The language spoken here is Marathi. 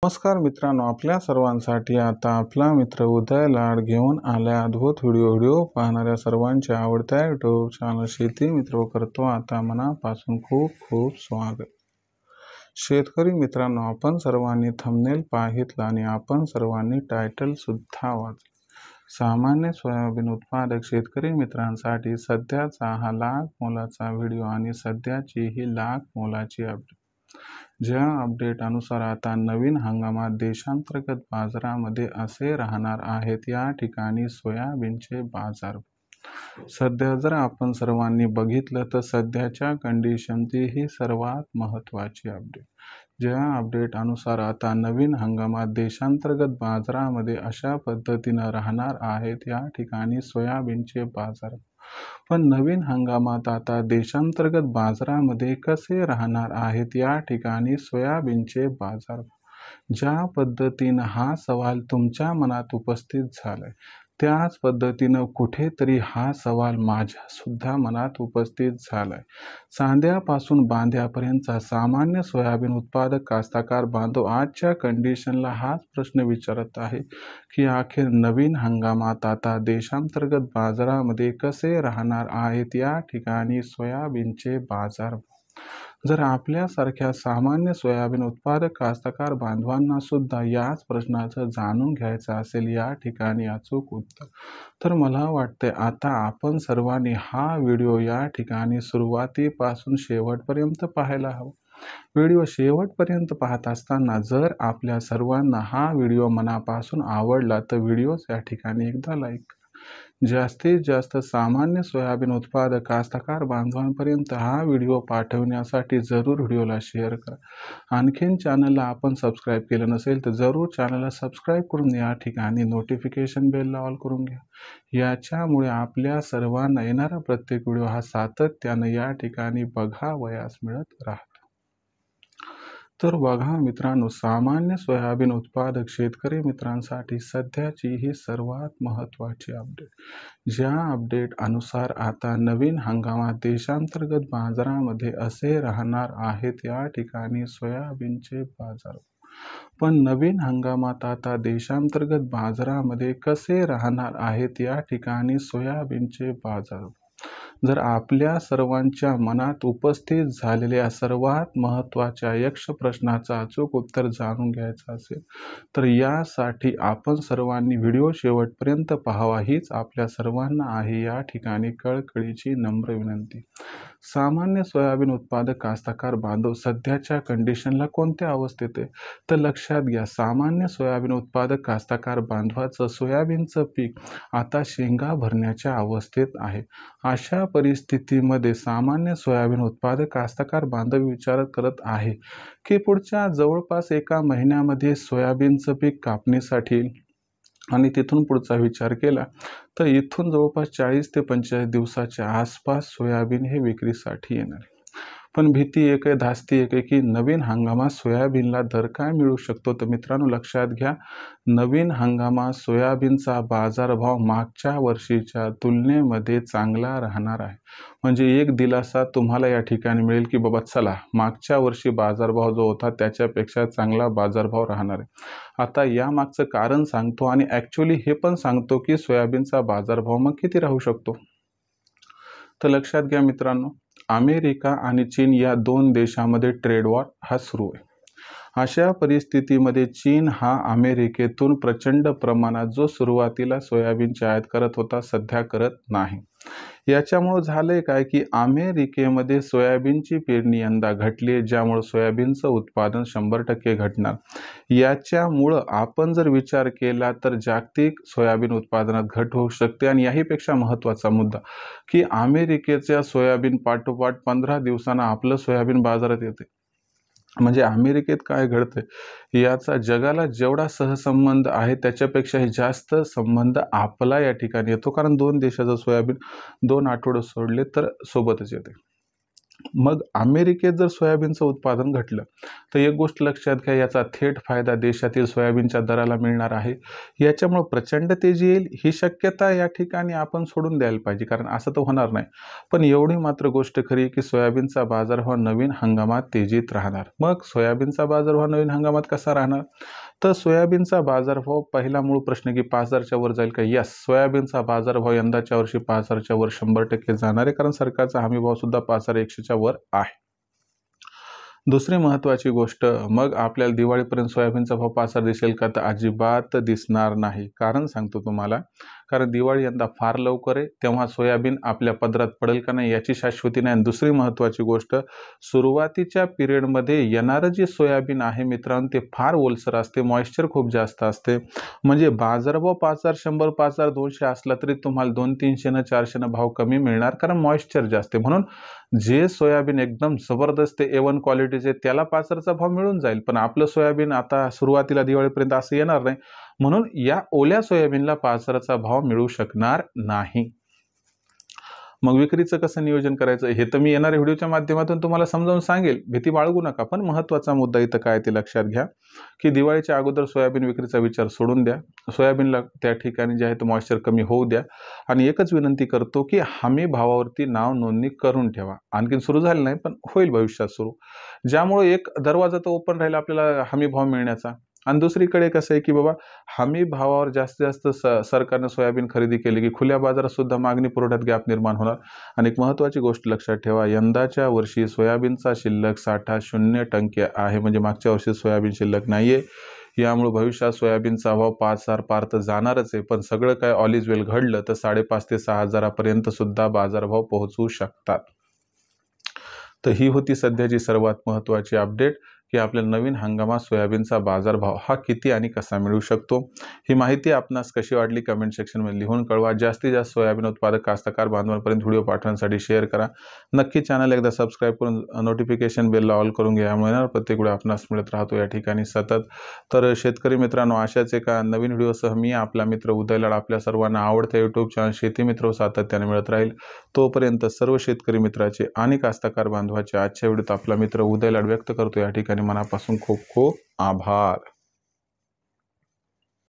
नमस्कार मित्रांनो, आपल्या सर्वांसाठी आता आपला मित्र उदय लाड घेऊन आल्या अद्भुत व्हिडिओ पाहणाऱ्या सर्वांच्या आवडत्या यूट्यूब चॅनल शेती मित्र करतो आता मनापासून खूप खूप स्वागत. शेतकरी मित्रांनो, आपण सर्वांनी थंबनेल पाहितला आणि आपण सर्वांनी टायटल सुद्धा वाचलं. सामान्य सोयाबीन उत्पादक शेतकरी मित्रांसाठी सध्याचा हा लाख मोलाचा व्हिडिओ आणि सध्याची ही लाख मोलाची अपडेट. ज्या अपडेट अनुसार आता नवीन हंगामात देशांतर्गत बाजारामध्ये असे राहणार आहेत या ठिकाणी सोयाबीनचे बाजार. सध्या जर आपण सर्वांनी बघितलं तर सध्याच्या कंडिशनची ही सर्वात महत्त्वाची अपडेट. ज्या अपडेट अनुसार आता नवीन हंगामात देशांतर्गत बाजारामध्ये अशा पद्धतीनं राहणार आहेत या ठिकाणी सोयाबीनचे बाजार. पण नवीन हंगामात आता देशांतर्गत बाजारामध्ये कसे राहणार आहेत या ठिकाणी सोयाबीनचे बाजार. ज्या पद्धतीनं हा सवाल तुमच्या मनात उपस्थित झालाय त्याच पद्धतीनं कुठेतरी हा सवाल माझ्या सुद्धा मनात उपस्थित झालाय. चांद्यापासून बांध्यापर्यंतचा सामान्य सोयाबीन उत्पादक कास्तकार बांधव आजच्या कंडिशनला हाच प्रश्न विचारत आहे की अखेर नवीन हंगामात आता देशांतर्गत बाजारामध्ये कसे राहणार आहेत या ठिकाणी सोयाबीनचे बाजार. जर आपल्यासारख्या सामान्य सोयाबीन उत्पादक कास्तकार बांधवांना सुद्धा याच प्रश्नाचं जाणून घ्यायचं असेल या ठिकाणी अचूक उत्तर, तर मला वाटते आता आपण सर्वांनी हा व्हिडिओ या ठिकाणी सुरुवातीपासून शेवटपर्यंत पाहायला हवा. व्हिडिओ शेवटपर्यंत पाहत असताना जर आपल्या सर्वांना हा व्हिडिओ मनापासून आवडला तर व्हिडिओच या ठिकाणी एकदा लाईक करा. जास्तीत जास्त सामान्य सोयाबीन उत्पादक कास्तकार बांधवांपर्यंत हा व्हिडिओ पाठवण्यासाठी जरूर व्हिडिओला शेअर करा. आणखीन चॅनलला आपण सबस्क्राईब केलं नसेल तर जरूर चॅनलला सबस्क्राईब करून या ठिकाणी नोटिफिकेशन बेलला ऑल करून घ्या. याच्यामुळे आपल्या सर्वांना येणारा प्रत्येक व्हिडिओ हा सातत्यानं या ठिकाणी बघावयास मिळत राहतो. तर बघा मित्रांनो, सामान्य सोयाबीन उत्पादक शेतकरी मित्रांसाठी सध्याची ही सर्वात महत्त्वाची अपडेट. ज्या अपडेट अनुसार आता नवीन हंगामात देशांतर्गत बाजारामध्ये असे राहणार आहेत या ठिकाणी सोयाबीनचे बाजार. पण नवीन हंगामात आता देशांतर्गत बाजारामध्ये कसे राहणार आहेत या ठिकाणी सोयाबीनचे बाजार. जर आपल्या सर्वांच्या मनात उपस्थित झालेल्या सर्वात महत्त्वाच्या यक्ष प्रश्नाचं अचूक उत्तर जाणून घ्यायचं असेल तर यासाठी आपण सर्वांनी व्हिडिओ शेवटपर्यंत पाहावा हीच आपल्या सर्वांना आहे या ठिकाणी कळकळीची नम्र विनंती. सामान्य सोयाबीन उत्पादक कास्तकार बांधव सध्याच्या कंडिशनला कोणत्या अवस्थेत आहे तर लक्षात घ्या, सामान्य सोयाबीन उत्पादक कास्तकार बांधवाचं सोयाबीनचं पीक आता शेंगा भरण्याच्या अवस्थेत आहे. अशा परिस्थितीमध्ये सामान्य सोयाबीन उत्पादक कास्तकार बांधव विचार करत आहे की पुढच्या जवळपास एका महिन्यामध्ये सोयाबीनचं पीक कापणीसाठी आणि तिथून पुढचा विचार केला तर इथून जवळपास 40 ते 45 दिवसाच्या आसपास सोयाबीन हे विक्रीसाठी येणार. पण भीती एक आहे, धास्ती एक आहे की नवीन हंगामात सोयाबीनला दर काय मिळू शकतो. तर मित्रांनो लक्षात घ्या, नवीन हंगामात सोयाबीनचा बाजारभाव मागच्या वर्षीच्या तुलनेमध्ये चांगला राहणार आहे. म्हणजे एक दिलासा तुम्हाला या ठिकाणी मिळेल की बाबा चला मागच्या वर्षी बाजारभाव जो होता त्याच्यापेक्षा चांगला बाजारभाव राहणार आहे. आता यामागचं कारण सांगतो आणि ॲक्च्युली हे पण सांगतो की सोयाबीनचा बाजारभाव मग किती राहू शकतो. तर लक्षात घ्या मित्रांनो, अमेरिका आणि चीन या दोन देशांमध्ये ट्रेड वॉर हा सुरू आहे. अशा परिस्थितीमध्ये चीन हा अमेरिकेतून प्रचंड प्रमाणात जो सुरुवातीला सोयाबीनची आयात करत होता सध्या करत नाही. याच्यामुळे झालंय काय की अमेरिकेमध्ये सोयाबीनची पेरणी यंदा घटली, ज्यामुळे सोयाबीनचं उत्पादन 100% घटणार. याच्यामुळं आपण जर विचार केला तर जागतिक सोयाबीन उत्पादनात घट होऊ शकते. आणि याहीपेक्षा महत्त्वाचा मुद्दा की अमेरिकेच्या सोयाबीन पाठोपाठ 15 दिवसांना आपलं सोयाबीन बाजारात येते. म्हणजे अमेरिकेत काय घडतंय याचा जगाला जेवढा सहसंबंध आहे त्याच्यापेक्षाही जास्त संबंध आपला या ठिकाणी येतो, कारण दोन देशाचं सोयाबीन 2 आठवडे सोडले तर सोबतच येते. मग अमेरिकेत जर सोयाबीनचं उत्पादन घटलं तर एक गोष्ट लक्षात घ्या, याचा थेट फायदा देशातील सोयाबीनच्या दराला मिळणार आहे. याच्यामुळे प्रचंड तेजी येईल ही शक्यता या ठिकाणी आपण सोडून द्यायला पाहिजे, कारण असं तर होणार नाही. पण एवढी मात्र गोष्ट खरी की सोयाबीनचा बाजारभाव नवीन हंगामात तेजीत राहणार. मग सोयाबीनचा बाजारभाव नवीन हंगामात कसा राहणार? तर सोयाबीनचा बाजारभाव, पहिला मूळ प्रश्न की 5,000च्या वर जाईल का? यस, सोयाबीनचा बाजारभाव यंदाच्या वर्षी 5,000च्या वर 100% जाणार आहे, कारण सरकारचा हमीभाव सुद्धा 5,100च्या वर आहे. दुसरी महत्त्वाची गोष्ट, मग आपल्याला दिवाळीपर्यंत सोयाबीनचा भाव 5,000 दिसेल का? तर अजिबात दिसणार नाही. कारण सांगतो तुम्हाला, कारण दिवाळी यंदा फार लवकर आहे, तेव्हा सोयाबीन आपल्या पदरात पडेल का नाही याची शाश्वती नाही. आणि दुसरी महत्त्वाची गोष्ट, सुरुवातीच्या पिरियडमध्ये येणारं जे सोयाबीन आहे मित्रांनो, ते फार ओलसर असते, मॉइश्चर खूप जास्त असते. म्हणजे बाजारभाव 5,000, 100, 5,200 असला तरी तुम्हाला 200-300 400 भाव कमी मिळणार, कारण मॉइश्चर जास्त आहे. म्हणून जे सोयाबीन एकदम जबरदस्त A1 क्वालिटीचे त्याला 5,000चा भाव मिळून जाईल, पण आपलं सोयाबीन आता सुरुवातीला दिवाळीपर्यंत असं येणार नाही. म्हणून या ओल्या सोयाबीनला 5,000चा भाव मिळू शकणार नाही. मग विक्रीचं कसं नियोजन करायचं हे तर मी येणाऱ्या व्हिडिओच्या माध्यमातून तुम्हाला समजावून सांगेल, भीती बाळगू नका. पण महत्त्वाचा मुद्दा इथं काय ते लक्षात घ्या की दिवाळीच्या अगोदर सोयाबीन विक्रीचा विचार सोडून द्या. सोयाबीनला त्या ठिकाणी जे आहे ते मॉइश्चर कमी होऊ द्या. आणि एकच विनंती करतो की हमी भावावरती नाव नोंदणी करून ठेवा. आणखीन सुरू झालं नाही, पण होईल भविष्यात सुरू, ज्यामुळे एक दरवाजा तर ओपन राहील आपल्याला हमी भाव मिळण्याचा. आणि दुसरीकडे कसं आहे की बाबा, हमी भावावर जास्तीत जास्त सरकारनं सोयाबीन खरेदी केली की खुल्या बाजारात सुद्धा मागणी पुरवठ्यात गॅप निर्माण होणार. आणि एक महत्त्वाची गोष्ट लक्षात ठेवा, यंदाच्या वर्षी सोयाबीनचा शिल्लक साठा 0% आहे, म्हणजे मागच्या वर्षी सोयाबीन शिल्लक नाहीये. यामुळे भविष्यात सोयाबीनचा भाव 5,000 पार तर जाणारच आहे, पण सगळं काय ऑल इज वेल घडलं तर 5,500 ते 6,000पर्यंत सुद्धा बाजारभाव पोहोचू शकतात. तर ही होती सध्याची सर्वात महत्त्वाची अपडेट की आपल्याला नवीन हंगामात सोयाबीनचा बाजारभाव हा किती आणि कसा मिळू शकतो. ही माहिती आपणास कशी वाटली कमेंट सेक्शनमध्ये लिहून कळवा. जास्तीत जास्त सोयाबीन उत्पादक कास्तकार बांधवांपर्यंत व्हिडिओ पाठवण्यासाठी शेअर करा. नक्की चॅनल एकदा सबस्क्राईब करून नोटिफिकेशन बेलला ऑल करून घ्या, यामुळे प्रत्येक व्हिडिओ आपणास मिळत राहतो या ठिकाणी सतत. तर शेतकरी मित्रांनो, अशाच एका नवीन व्हिडिओसह मी आपला मित्र उदय लाड आपल्या सर्वांना आवडत्या यूट्यूब चॅनल शेती मित्र सातत्याने मिळत राहील. तोपर्यंत सर्व शेतकरी मित्राचे आणि कास्तकार बांधवाचे आजच्या व्हिडिओत आपला मित्र उदय लाड व्यक्त करतो या ठिकाणी मनापासून खूप खूप आभार.